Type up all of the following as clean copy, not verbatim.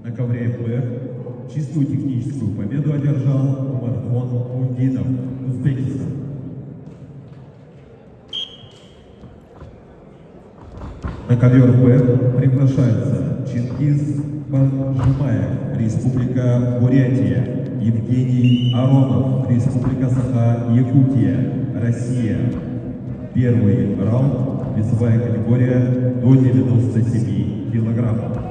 На ковре ФБ чистую техническую победу одержал Умархон Ундинов, Узбекистан. На ковер ФБ приглашается Чингиз Банжимаев, Республика Бурятия, Евгений Аронов, Республика Саха-Якутия, Россия. Первый раунд, весовая категория до 97 килограммов.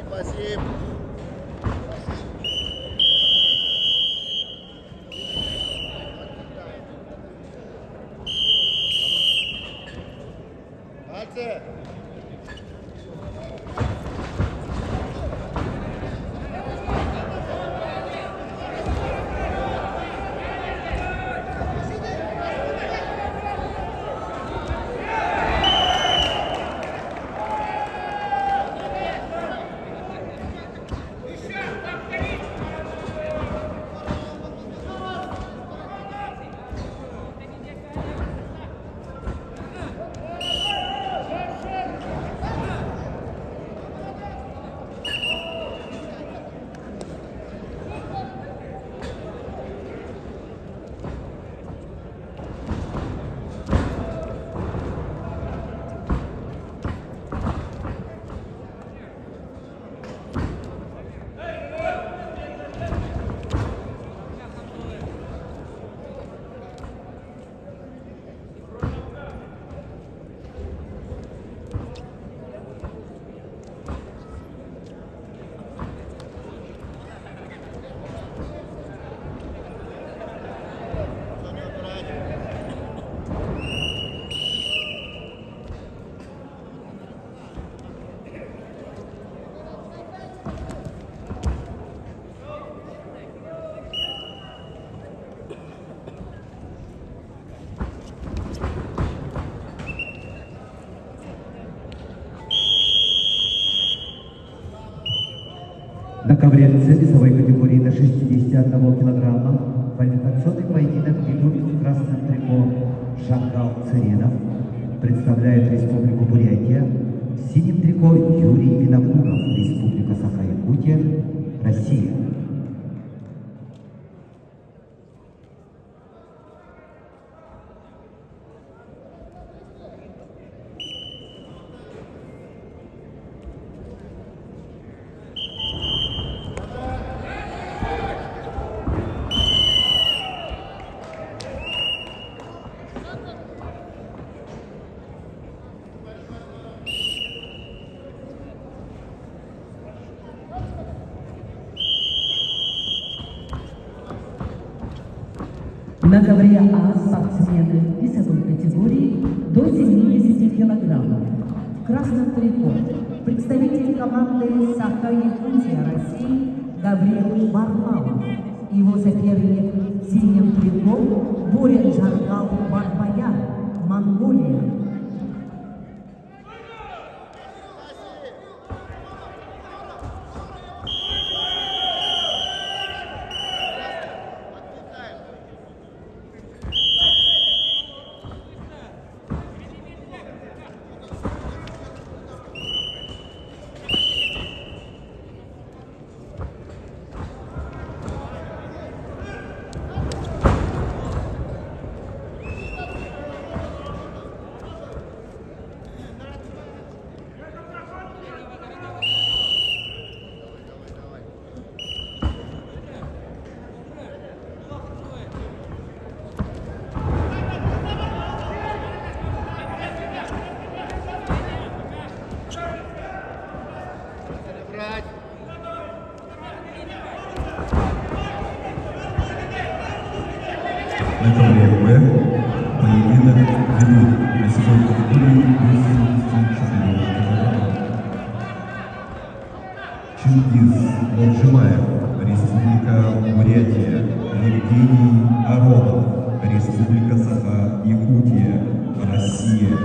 Спасибо. Пальцы. На ковре С весовой категории до 61 килограмма квалификационный поединок ведут в красном трико Шангал Цыренов, представляет Республику Бурятия, в синем трико Юрий Винокуров, Республика Саха-Якутия, Россия. На ковре А спортсмены весовой категории до 70 килограммов. В красном трико представитель команды Саха-Якутия России Гаврил Варламов. Его соперник в синем трико Бурят Жаргал Барбаян, Монголия. На ковре Б поединок дебют весовой категории до 74 килограммов. Чингиз Молджимаев, Республика Бурятия, Евгений Аронов, Республика Саха-Якутия, Россия.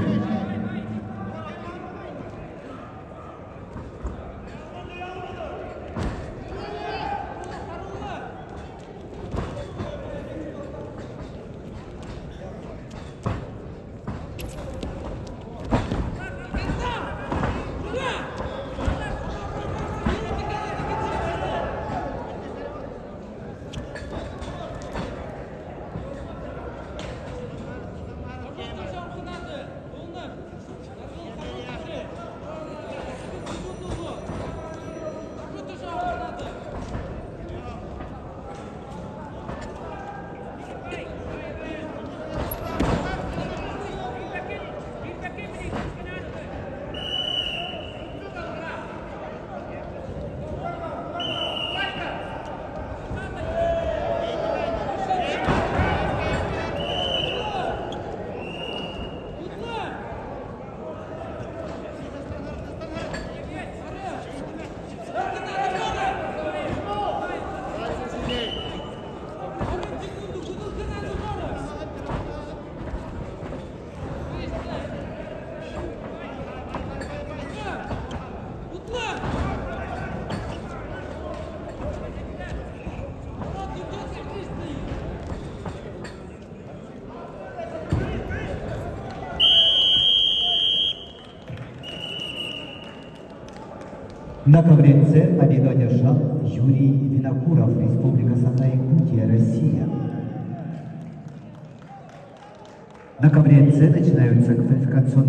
На ковре С победу одержал Юрий Винокуров, Республика Саха-Якутия, Россия. На ковре С начинаются квалификационные